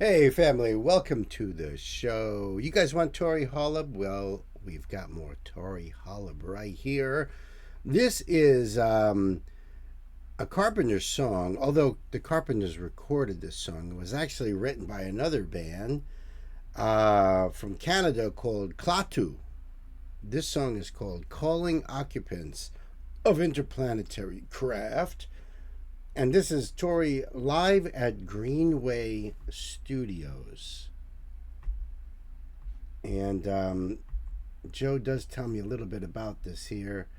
Hey, family, welcome to the show. You guys want Tori Holub? Well, we've got more Tori Holub right here. This is a Carpenters song, although the Carpenters recorded this song. It was actually written by another band from Canada called Klaatu. This song is called Calling Occupants of Interplanetary Craft. And this is Tori live at Greenway Studios. And Joe does tell me a little bit about this here.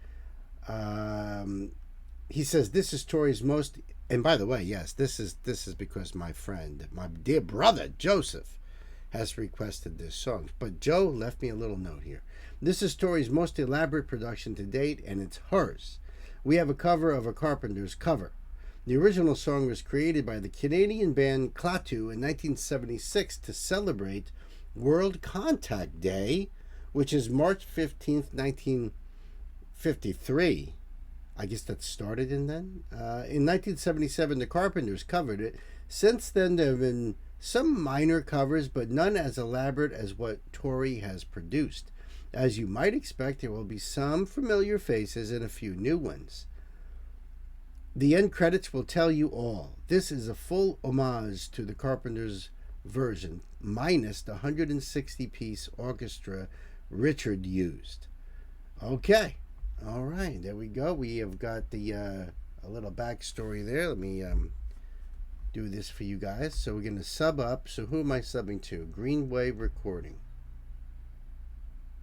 He says this is Tori's most, and by the way, yes, this is because my friend, my dear brother Joseph, has requested this song. But Joe left me a little note here. This is Tori's most elaborate production to date, and it's hers. We have a cover of a Carpenters cover. The original song was created by the Canadian band Klaatu in 1976 to celebrate World Contact Day, which is March 15th, 1953. I guess that started in then. In 1977, the Carpenters covered it. Since then, there have been some minor covers, but none as elaborate as what Tori has produced. As you might expect, there will be some familiar faces and a few new ones. The end credits will tell you all. This is a full homage to the Carpenters' version, minus the 160-piece orchestra Richard used. Okay, all right, there we go. We have got the a little backstory there. Let me do this for you guys. So we're going to sub up. So who am I subbing to? Greenway Recording.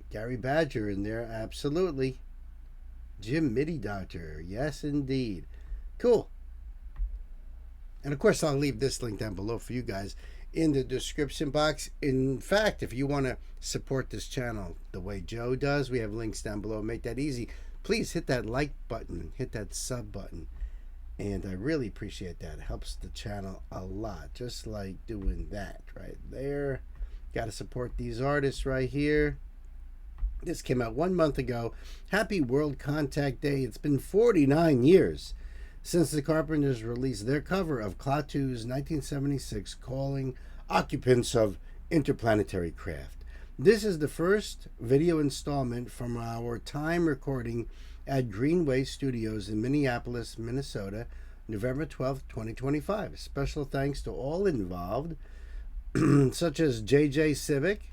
Gary Badger in there, absolutely. Jim Midi Doctor, yes indeed. Cool. And of course, I'll leave this link down below for you guys in the description box. In fact, if you want to support this channel the way Joe does, we have links down below. Make that easy. Please hit that like button, hit that sub button. And I really appreciate that. It helps the channel a lot. Just like doing that right there. Got to support these artists right here. This came out 1 month ago. Happy World Contact Day. It's been 49 years since the Carpenters released their cover of Klaatu's 1976 Calling Occupants of Interplanetary Craft. This is the first video installment from our time recording at Greenway Studios in Minneapolis, Minnesota, November 12th, 2025. Special thanks to all involved, such as JJ Civic,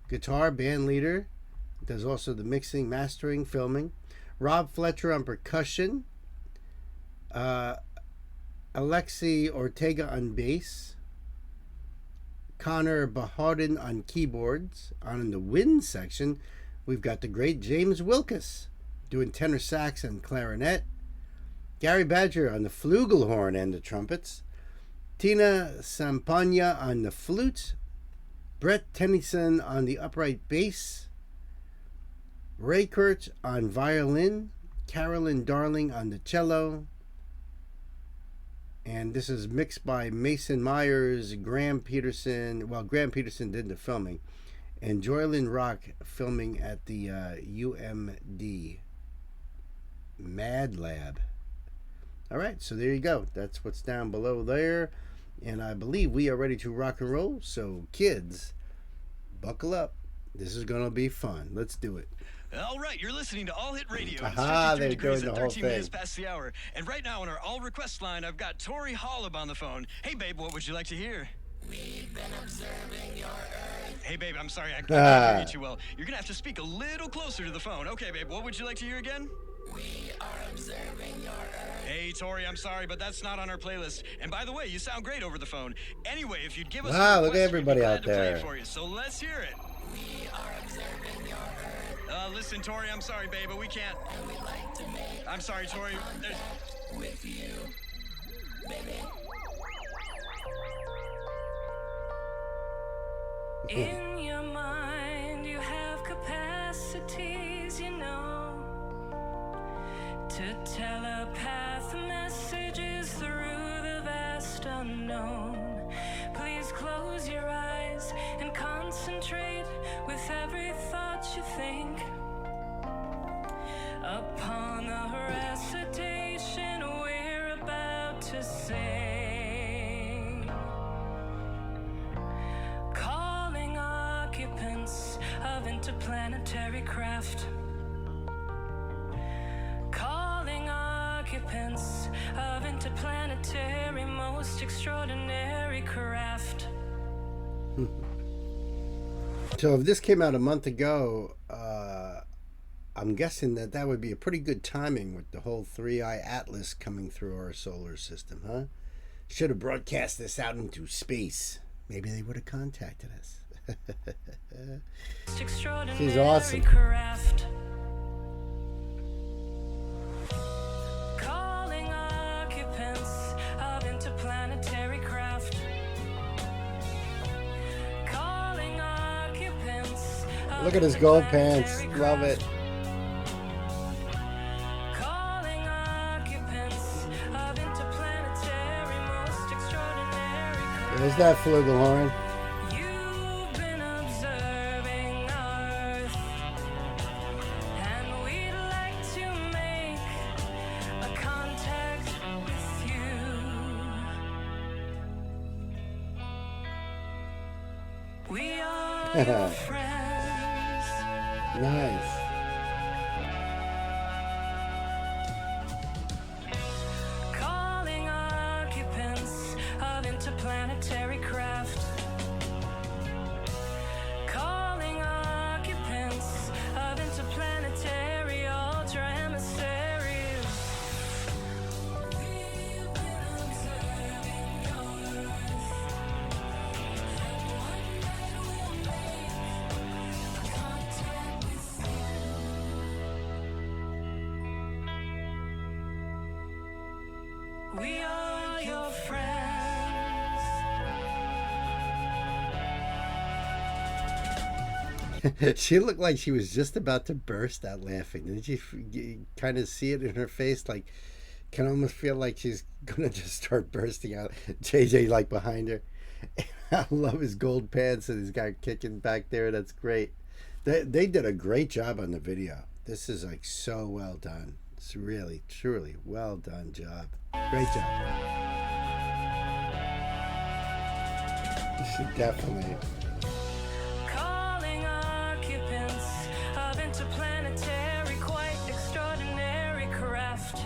guitar band leader, does also the mixing, mastering, filming, Rob Fletcher on percussion, Alexi Ortega on bass, Connor Bahodin on keyboards. On the wind section, we've got the great James Wilkes doing tenor sax and clarinet, Gary Badger on the flugelhorn and the trumpets, Tina Sampagna on the flute, Brett Tennyson on the upright bass, Ray Kurt on violin, Carolyn Darling on the cello, and this is mixed by Mason Myers, Graham Peterson. Well, Graham Peterson did the filming, and Joylyn Rock filming at the UMD Mad Lab. All right, so there you go. That's what's down below there, and I believe we are ready to rock and roll. So, kids, buckle up. This is going to be fun. Let's do it. All right, you're listening to All Hit Radio. Aha, It's 53 they're degrees doing at the whole 13 thing. minutes past the hour. And right now on our All Request line, I've got Tori Holub on the phone. Hey, babe, what would you like to hear? We've been observing your Earth. Hey, babe, I'm sorry, I can't hear you too well. You're going to have to speak a little closer to the phone. Okay, babe, what would you like to hear again? We are observing your Earth. Hey, Tori, I'm sorry, but that's not on our playlist. And by the way, you sound great over the phone. Anyway, if you'd give us Wow, a look at request, everybody we'd be glad out to play there. it for you. So let's hear it. We are observing your Earth. Listen, Tori, I'm sorry, babe, but we can't. And we'd like to make I'm sorry, Tori. There's... contact with you, baby. In your mind, you have capacities, you know, to telepath messages through the vast unknown. Please close your eyes and concentrate with every thought you think upon the recitation we're about to sing. interplanetary craft. Calling occupants of interplanetary, most extraordinary craft. So if this came out a month ago, I'm guessing that would be a pretty good timing with the whole 3i Atlas coming through our solar system, huh? Should have broadcast this out into space. Maybe they would have contacted us. She's awesome. Craft. Calling occupants of interplanetary craft. Calling occupants of Look at his gold pants. Love it. Calling occupants of interplanetary, most extraordinary craft. There's that flugelhorn. You've been observing Earth, and we'd like to make a contact with you. We are your friends. Nice. Calling occupants of interplanetary craft. Calling occupants of interplanetary ultra emissaries. We've been observing Earth, and one night we'll make contact with you. We are your friends. She looked like she was just about to burst out laughing. Didn't you kind of see it in her face? Like, can almost feel like she's gonna just start bursting out. JJ like behind her. I love his gold pants and he's got kicking back there. That's great. They did a great job on the video. This is like so well done. It's really, truly well done job. Great job. You should definitely. Calling occupants of interplanetary, quite extraordinary craft.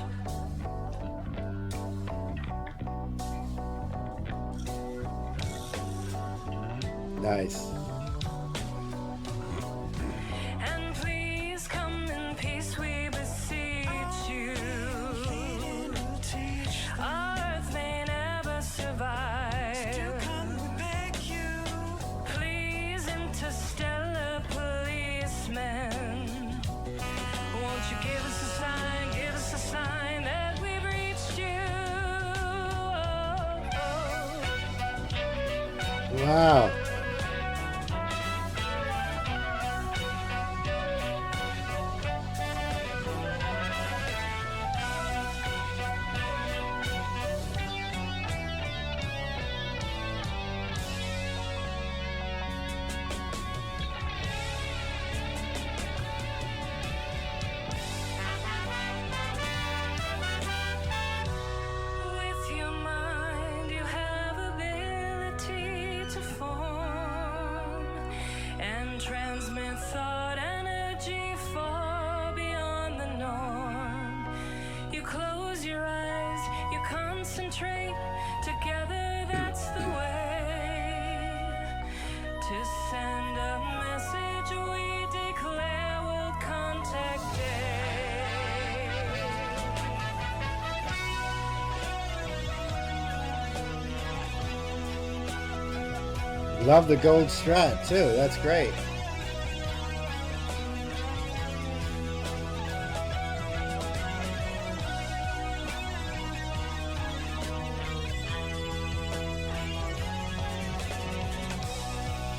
Nice. And please come in peace, we beseech you. Earth may never survive. Please, interstellar policemen, won't you give us a sign that we've reached you? Wow. With your mind, you have ability to form and transmit thought energy far beyond the norm. You close your eyes, you concentrate, together that's the way to send a message. We declare World Contact Day. Love the gold strap too. That's great.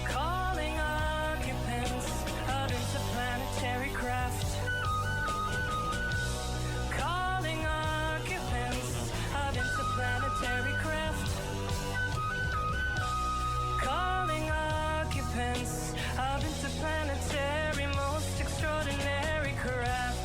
Calling occupants of interplanetary craft. Calling occupants of interplanetary craft. Calling occupants of interplanetary, most extraordinary craft.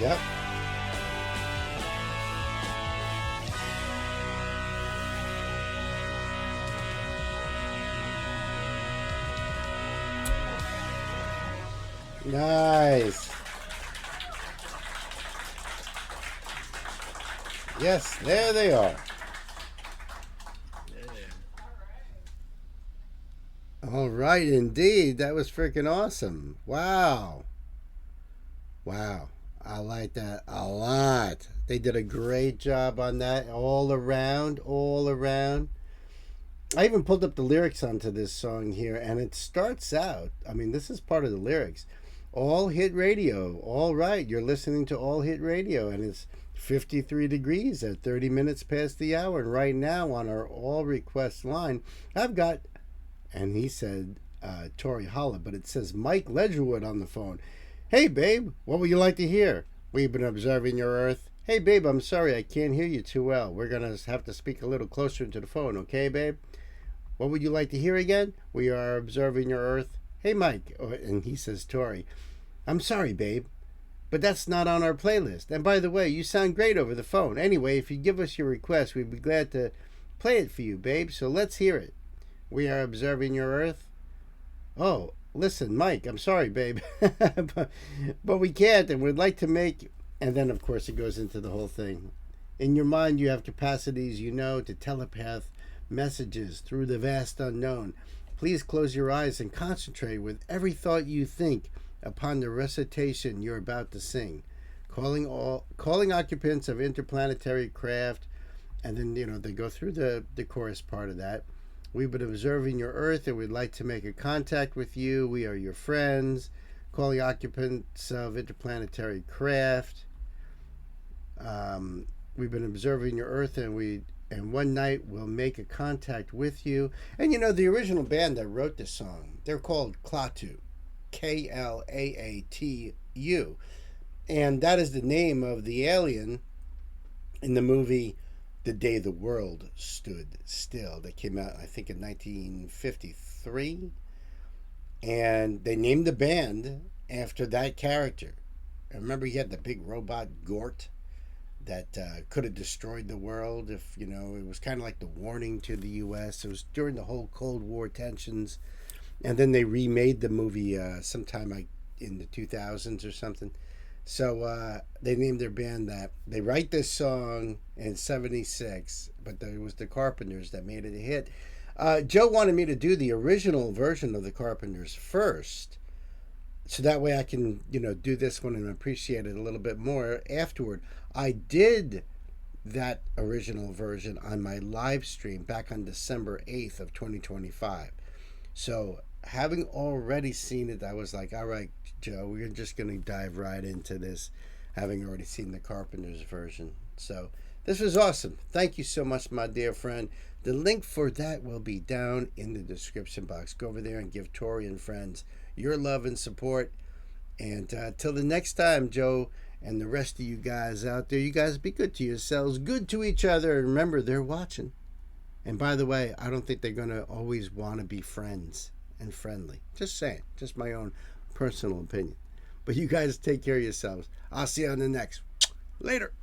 Yep. Nice. Yes, there they are. All right, indeed. That was freaking awesome. Wow. Wow. I like that a lot. They did a great job on that all around, all around. I even pulled up the lyrics onto this song here, and it starts out. I mean, this is part of the lyrics. All hit radio. All right, you're listening to all hit radio, and it's 53 degrees at 30 minutes past the hour. And right now, on our all request line, I've got, and he said Tori Holub, but it says Mike Ledgerwood on the phone. Hey, babe, what would you like to hear? We've been observing your Earth. Hey, babe, I'm sorry, I can't hear you too well. We're going to have to speak a little closer into the phone, okay, babe? What would you like to hear again? We are observing your Earth. Hey, Mike. Oh, and he says, Tori, I'm sorry, babe, but that's not on our playlist. And by the way, you sound great over the phone. Anyway, if you give us your request, we'd be glad to play it for you, babe. So let's hear it. We are observing your Earth. Oh, listen, Mike, I'm sorry, babe, but we can't, and we'd like to make... And then, of course, it goes into the whole thing. In your mind, you have capacities, you know, to telepath messages through the vast unknown. Please close your eyes and concentrate with every thought you think upon the recitation you're about to sing. Calling occupants of interplanetary craft, and then, you know, they go through the chorus part of that. We've been observing your Earth, and we'd like to make a contact with you. We are your friends. Calling occupants of interplanetary craft. We've been observing your Earth, and one night we'll make a contact with you. And you know, the original band that wrote this song, they're called Klaatu, Klaatu, and that is the name of the alien in the movie The Day the World Stood Still, that came out, I think, in 1953. And they named the band after that character. I remember he had the big robot Gort that could have destroyed the world if, you know, it was kind of like the warning to the U.S. It was during the whole Cold War tensions. And then they remade the movie sometime like in the 2000s or something. So they named their band that. They write this song in 76, but it was the Carpenters that made it a hit. Joe wanted me to do the original version of the Carpenters first, so that way I can, you know, do this one and appreciate it a little bit more afterward. I did that original version on my live stream back on December 8th of 2025. So having already seen it, I was like, all right, Joe, we're just going to dive right into this, having already seen the Carpenters version. So this was awesome. Thank you so much, my dear friend. The link for that will be down in the description box. Go over there and give Tori and friends your love and support. And till the next time, Joe and the rest of you guys out there, you guys be good to yourselves, good to each other, and remember, they're watching. And by the way, I don't think they're going to always want to be friends and friendly. Just saying. Just my own personal opinion. But you guys take care of yourselves. I'll see you on the next. Later.